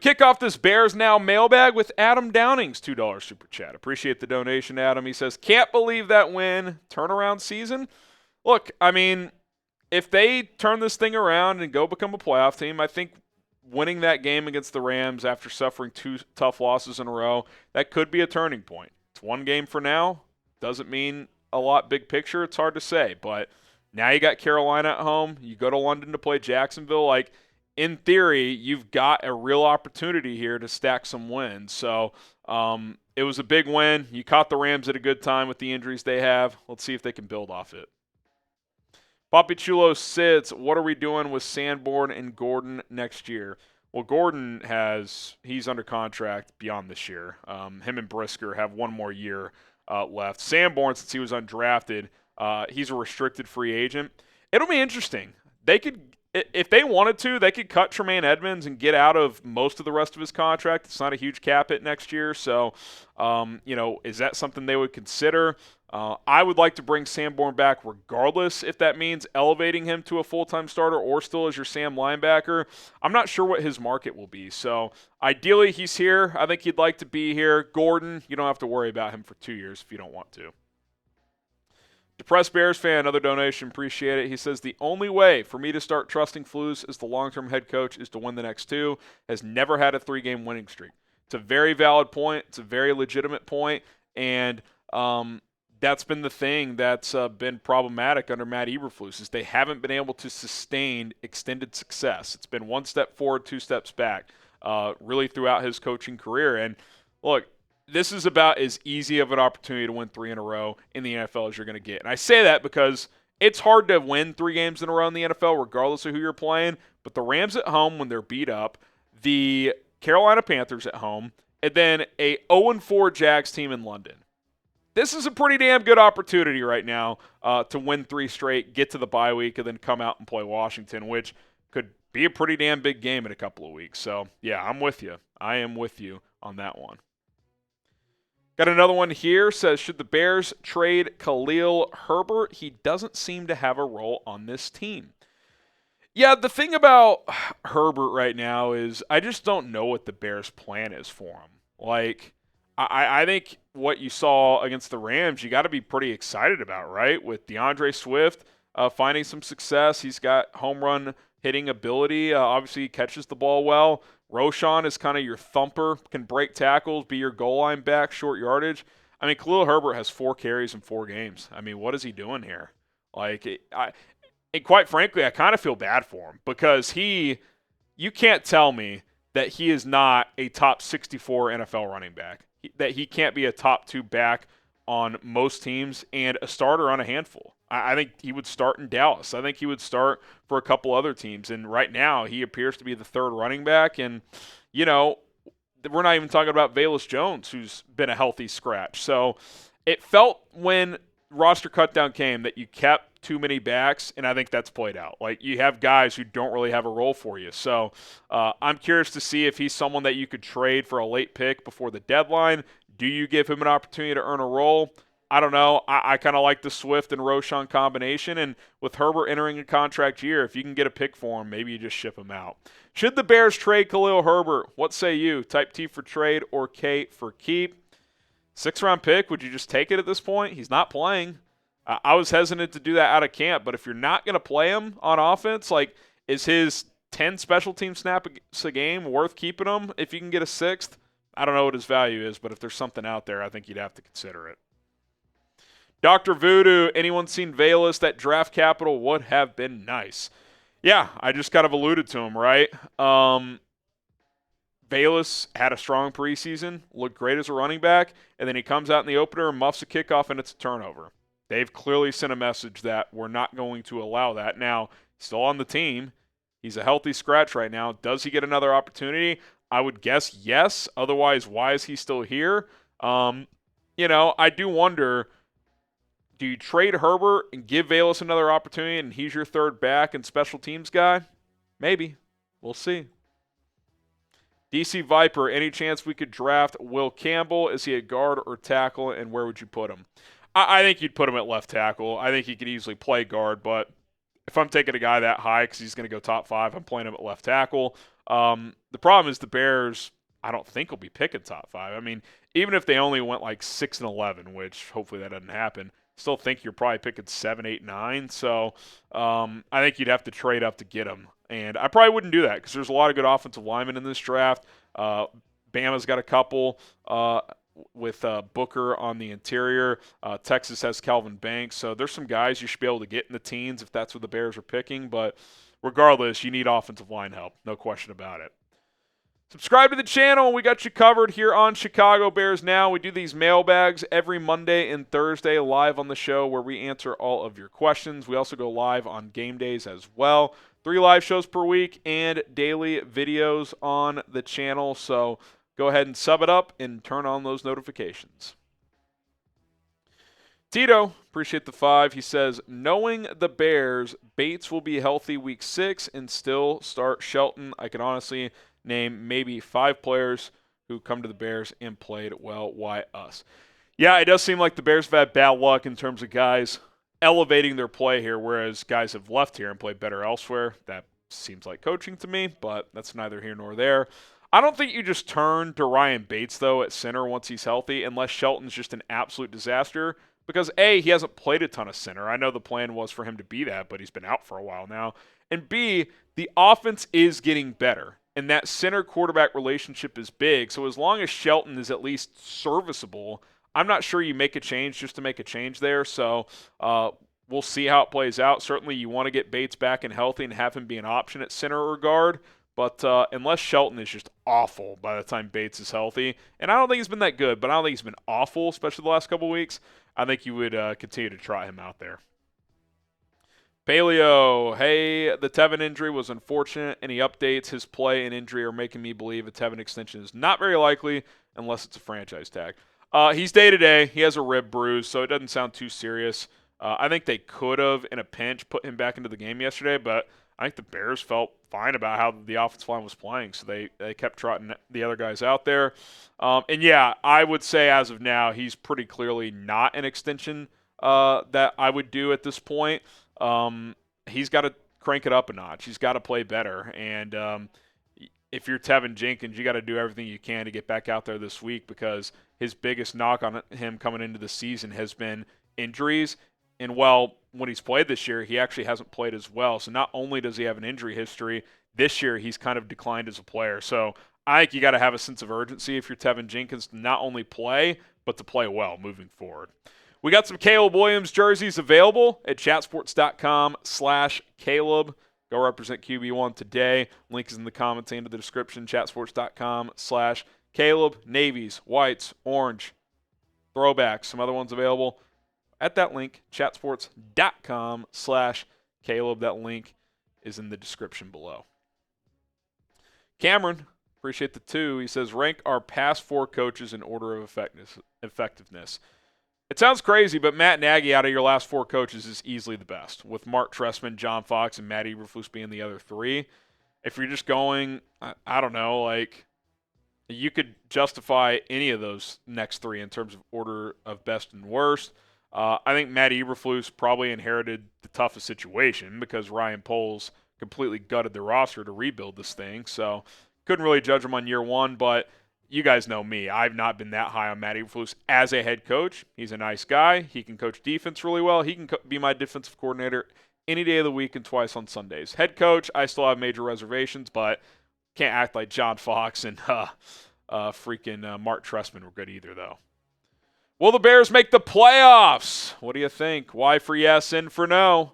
kick off this Bears Now mailbag with Adam Downing's $2 super chat. Appreciate the donation, Adam. He says, can't believe that win. Turnaround season? Look, I mean, if they turn this thing around and go become a playoff team, I think winning that game against the Rams after suffering 2 tough losses in a row, that could be a turning point. It's one game for now. Doesn't mean a lot big picture. It's hard to say. But now you got Carolina at home. You go to London to play Jacksonville. Like, in theory, you've got a real opportunity here to stack some wins. So it was a big win. You caught the Rams at a good time with the injuries they have. Let's see if they can build off it. Papi Chulo sits, what are we doing with Sanborn and Gordon next year? Well, Gordon he's under contract beyond this year. Him and Brisker have one more year left. Sanborn, since he was undrafted, he's a restricted free agent. It'll be interesting. They could, if they wanted to, they could cut Tremaine Edmonds and get out of most of the rest of his contract. It's not a huge cap hit next year. So, is that something they would consider? I would like to bring Sanborn back regardless if that means elevating him to a full-time starter or still as your Sam linebacker. I'm not sure what his market will be. So ideally he's here. I think he'd like to be here. Gordon, you don't have to worry about him for 2 years if you don't want to. Depressed Bears fan, another donation, appreciate it. He says, the only way for me to start trusting Flus as the long-term head coach is to win the next 2. Has never had a 3-game winning streak. It's a very valid point. It's a very legitimate point. And that's been the thing that's been problematic under Matt Eberflus is they haven't been able to sustain extended success. It's been 1 step forward, 2 steps back, really throughout his coaching career. And look, this is about as easy of an opportunity to win 3 in a row in the NFL as you're going to get. And I say that because it's hard to win 3 games in a row in the NFL regardless of who you're playing. But the Rams at home when they're beat up, the Carolina Panthers at home, and then a 0-4 Jags team in London. This is a pretty damn good opportunity right now to win 3 straight, get to the bye week, and then come out and play Washington, which could be a pretty damn big game in a couple of weeks. So, yeah, I'm with you. I am with you on that one. Got another one here. Says, should the Bears trade Khalil Herbert? He doesn't seem to have a role on this team. Yeah, the thing about Herbert right now is I just don't know what the Bears' plan is for him. Like, I think what you saw against the Rams, you got to be pretty excited about, right? With DeAndre Swift finding some success. He's got home run hitting ability. Obviously, he catches the ball well. Roschon is kind of your thumper, can break tackles, be your goal line back, short yardage. I mean, Khalil Herbert has 4 carries in 4 games. I mean, what is he doing here? Like, and quite frankly, I kind of feel bad for him because you can't tell me that he is not a top 64 NFL running back. That he can't be a top 2 back on most teams and a starter on a handful. I think he would start in Dallas. I think he would start for a couple other teams. And right now, he appears to be the 3rd running back. And, we're not even talking about Velus Jones, who's been a healthy scratch. So it felt when roster cutdown came that you kept too many backs, and I think that's played out. Like, you have guys who don't really have a role for you. So I'm curious to see if he's someone that you could trade for a late pick before the deadline. Do you give him an opportunity to earn a role? I don't know. I kind of like the Swift and Roschon combination, and with Herbert entering a contract year, if you can get a pick for him, maybe you just ship him out. Should the Bears trade Khalil Herbert? What say you? Type T for trade or K for keep? 6th-round pick, would you just take it at this point? He's not playing. I was hesitant to do that out of camp, but if you're not going to play him on offense, like, is his 10 special team snaps a game worth keeping him if you can get a 6th? I don't know what his value is, but if there's something out there, I think you'd have to consider it. Dr. Voodoo, anyone seen Velus? That draft capital would have been nice. Yeah, I just kind of alluded to him, right? Velus had a strong preseason, looked great as a running back, and then he comes out in the opener and muffs a kickoff, and it's a turnover. They've clearly sent a message that we're not going to allow that. Now, still on the team. He's a healthy scratch right now. Does he get another opportunity? I would guess yes. Otherwise, why is he still here? I do wonder, do you trade Herbert and give Velus another opportunity and he's your 3rd back and special teams guy? Maybe. We'll see. DC Viper, any chance we could draft Will Campbell? Is he a guard or tackle, and where would you put him? I think you'd put him at left tackle. I think he could easily play guard, but if I'm taking a guy that high because he's going to go top 5, I'm playing him at left tackle. The problem is the Bears, I don't think will be picking top 5. I mean, even if they only went like 6-11, which hopefully that doesn't happen, still think you're probably picking 7, 8, 9. So I think you'd have to trade up to get him. And I probably wouldn't do that because there's a lot of good offensive linemen in this draft. Bama's got a couple with Booker on the interior. Texas has Calvin Banks. So there's some guys you should be able to get in the teens if that's what the Bears are picking. But regardless, you need offensive line help. No question about it. Subscribe to the channel. We got you covered here on Chicago Bears Now. We do these mailbags every Monday and Thursday live on the show where we answer all of your questions. We also go live on game days as well. 3 live shows per week and daily videos on the channel. So go ahead and sub it up and turn on those notifications. Tito, appreciate the 5. He says, knowing the Bears, Bates will be healthy week 6 and still start Shelton. I can honestly name maybe 5 players who come to the Bears and played well. Why us? Yeah, it does seem like the Bears have had bad luck in terms of guys elevating their play here, whereas guys have left here and played better elsewhere. That seems like coaching to me, but that's neither here nor there. I don't think you just turn to Ryan Bates, though, at center once he's healthy, unless Shelton's just an absolute disaster. Because, A, he hasn't played a ton of center. I know the plan was for him to be that, but he's been out for a while now. And, B, the offense is getting better. And that center-quarterback relationship is big. So as long as Shelton is at least serviceable, I'm not sure you make a change just to make a change there. So we'll see how it plays out. Certainly you want to get Bates back and healthy and have him be an option at center or guard. But unless Shelton is just awful by the time Bates is healthy, and I don't think he's been that good, but I don't think he's been awful, especially the last couple of weeks, I think you would continue to try him out there. Paleo, hey, the Tevin injury was unfortunate. Any updates? His play and injury are making me believe a Tevin extension is not very likely unless it's a franchise tag. He's day-to-day. He has a rib bruise, so it doesn't sound too serious. I think they could have, in a pinch, put him back into the game yesterday, but I think the Bears felt fine about how the offensive line was playing, so they kept trotting the other guys out there. And, yeah, I would say as of now he's pretty clearly not an extension that I would do at this point. He's got to crank it up a notch. He's got to play better. And if you're Tevin Jenkins, you got to do everything you can to get back out there this week because his biggest knock on him coming into the season has been injuries. And, well, when he's played this year, he actually hasn't played as well. So not only does he have an injury history, this year he's kind of declined as a player. So I think you got to have a sense of urgency if you're Tevin Jenkins to not only play, but to play well moving forward. We got some Caleb Williams jerseys available at chatsports.com/Caleb. Go represent QB1 today. Link is in the comments and in the description. Chatsports.com/Caleb. Navies, whites, orange, throwbacks, some other ones available at that link, chatsports.com/Caleb. That link is in the description below. Cameron, appreciate the 2. He says, rank our past 4 coaches in order of effectiveness. It sounds crazy, but Matt Nagy out of your last 4 coaches is easily the best, with Mark Trestman, John Fox, and Matt Eberflus being the other 3. If you're just going, I don't know, like you could justify any of those next 3 in terms of order of best and worst. I think Matt Eberflus probably inherited the toughest situation because Ryan Poles completely gutted the roster to rebuild this thing. So couldn't really judge him on year 1, but you guys know me. I've not been that high on Matt Eberflus as a head coach. He's a nice guy. He can coach defense really well. He can be my defensive coordinator any day of the week and twice on Sundays. Head coach, I still have major reservations, but can't act like John Fox and freaking Mark Trestman were good either, though. Will the Bears make the playoffs? What do you think? Y for yes, N for no.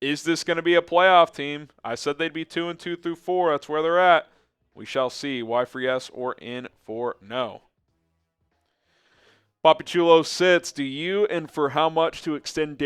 Is this going to be a playoff team? I said they'd be 2-2 through 4. That's where they're at. We shall see. Y for yes or N for no. Papichulo sits. Do you and for how much to extend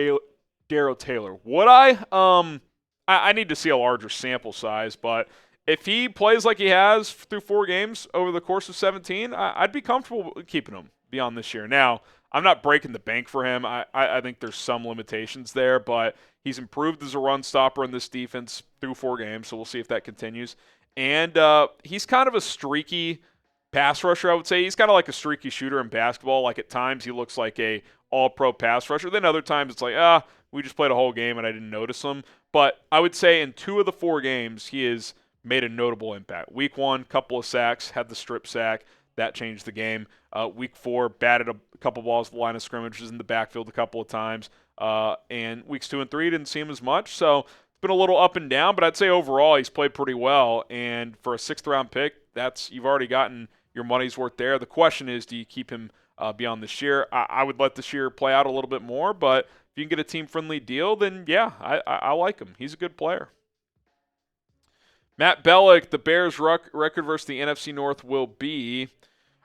Darrell Taylor? Would I? I need to see a larger sample size, but if he plays like he has through 4 games over the course of 17, I'd be comfortable keeping him beyond this year. Now, I'm not breaking the bank for him. I think there's some limitations there, but he's improved as a run stopper in this defense through 4 games, so we'll see if that continues. And he's kind of a streaky pass rusher, I would say. He's kind of like a streaky shooter in basketball. Like, at times he looks like a all-pro pass rusher. Then other times it's like, we just played a whole game and I didn't notice him. But I would say in 2 of the 4 games, he has made a notable impact. Week 1, couple of sacks, had the strip sack. That changed the game. Week 4, batted a couple balls at the line of scrimmage, was in the backfield a couple of times. And weeks 2 and 3 didn't see him as much. So it's been a little up and down, but I'd say overall he's played pretty well. And for a 6th-round pick, you've already gotten your money's worth there. The question is, do you keep him beyond this year? I would let this year play out a little bit more, but if you can get a team-friendly deal, then yeah, I like him. He's a good player. Matt Bellick, the Bears' record versus the NFC North will be,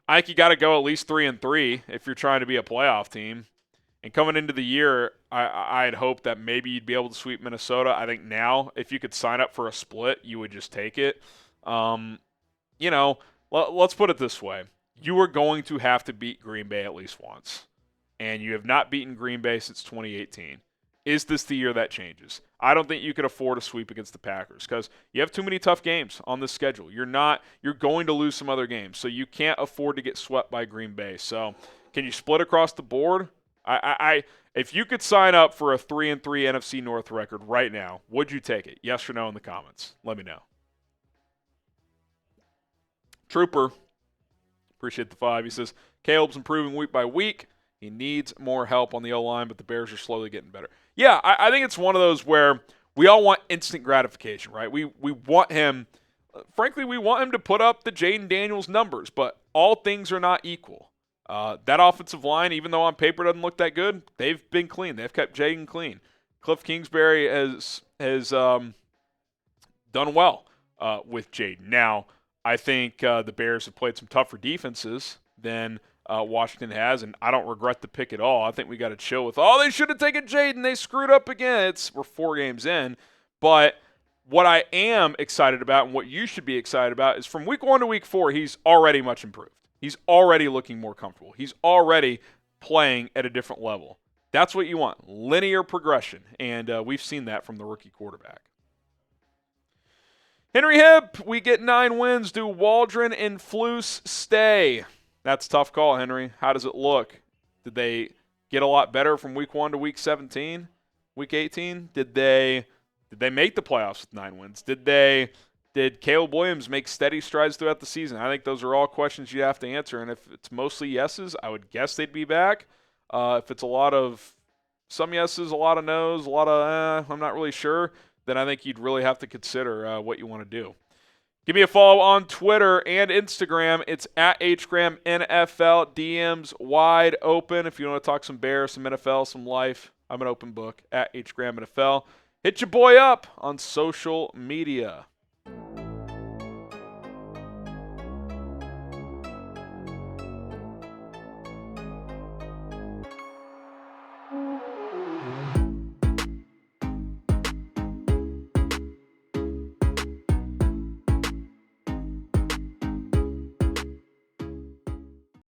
I think you got to go at least 3-3 if you're trying to be a playoff team. And coming into the year, I'd hope that maybe you'd be able to sweep Minnesota. I think now, if you could sign up for a split, you would just take it. Let's put it this way. You are going to have to beat Green Bay at least once. And you have not beaten Green Bay since 2018. Is this the year that changes? I don't think you could afford a sweep against the Packers because you have too many tough games on this schedule. You're going to lose some other games, so you can't afford to get swept by Green Bay. So can you split across the board? If you could sign up for a 3-3 NFC North record right now, would you take it? Yes or no in the comments. Let me know. Trooper, appreciate the 5. He says, Caleb's improving week by week. He needs more help on the O-line, but the Bears are slowly getting better. Yeah, I think it's one of those where we all want instant gratification, right? We want him – frankly, we want him to put up the Jaden Daniels numbers, but all things are not equal. That offensive line, even though on paper doesn't look that good, they've been clean. They've kept Jaden clean. Cliff Kingsbury has done well with Jaden. Now, I think the Bears have played some tougher defenses than Washington has, and I don't regret the pick at all. I think we got to chill with, they should have taken Jaden. They screwed up again. We're 4 games in. But what I am excited about and what you should be excited about is from week 1 to week 4, he's already much improved. He's already looking more comfortable. He's already playing at a different level. That's what you want, linear progression, and we've seen that from the rookie quarterback. Henry Hip, we get 9 wins. Do Waldron and Flus stay? That's a tough call, Henry. How does it look? Did they get a lot better from week 1 to week 17, week 18? Did they make the playoffs with 9 wins? Did Caleb Williams make steady strides throughout the season? I think those are all questions you have to answer. And if it's mostly yeses, I would guess they'd be back. If it's a lot of some yeses, a lot of nos, a lot of I'm not really sure, then I think you'd really have to consider what you want to do. Give me a follow on Twitter and Instagram. It's at HGramNFL. DMs wide open. If you want to talk some Bears, some NFL, some life, I'm an open book at HGramNFL. Hit your boy up on social media.